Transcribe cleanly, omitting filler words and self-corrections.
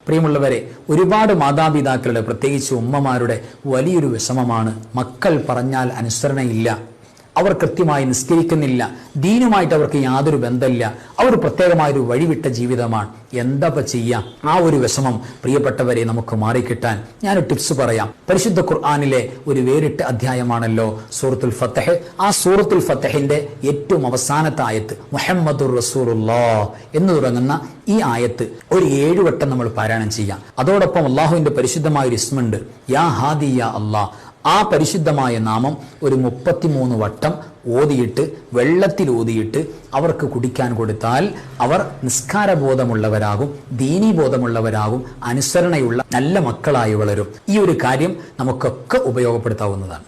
പ്രിയമുള്ളവരെ, ഒരുപാട് മാതാപിതാക്കളുടെ, പ്രത്യേകിച്ച് ഉമ്മമാരുടെ വലിയൊരു വിഷമമാണ് മക്കൾ പറഞ്ഞാൽ അനുസരണയില്ല, അവർ കൃത്യമായി നിസ്കരിക്കുന്നില്ല, ദീനുമായിട്ട് അവർക്ക് യാതൊരു ബന്ധമില്ല, അവർ പ്രത്യേകമായൊരു വഴിവിട്ട ജീവിതമാണ്. എന്താ ചെയ്യാ? ആ ഒരു വിഷമം പ്രിയപ്പെട്ടവരെ നമുക്ക് മാറിക്കിട്ടാൻ ഞാനൊരു ടിപ്സ് പറയാം. പരിശുദ്ധ ഖുർആനിലെ ഒരു വേറിട്ട അധ്യായമാണല്ലോ സൂറത്തുൽ ഫത്തഹ്. ആ സൂറത്തുൽ ഫത്തഹിന്റെ ഏറ്റവും അവസാനത്തെ ആയത്ത് മുഹമ്മദുർ റസൂലുള്ളാഹ് എന്ന് തുടങ്ങുന്ന ഈ ആയത്ത് ഒരു 7 വട്ടം നമ്മൾ പാരായണം ചെയ്യാം. അതോടൊപ്പം അള്ളാഹുവിന്റെ പരിശുദ്ധമായ ഒരു ഇസ്മുണ്ട്, യാ ഹാദി യാ അല്ലാഹ്. ആ പരിശുദ്ധമായ നാമം ഒരു 33 വട്ടം ഓതിയിട്ട്, വെള്ളത്തിൽ ഓതിയിട്ട് അവർക്ക് കുടിക്കാൻ കൊടുത്താൽ അവർ നിസ്കാരബോധമുള്ളവരാകും, ദീനീബോധമുള്ളവരാകും, അനുസരണയുള്ള നല്ല മക്കളായി വളരും. ഈ ഒരു കാര്യം നമുക്കൊക്കെ ഉപയോഗപ്പെടുത്താവുന്നതാണ്.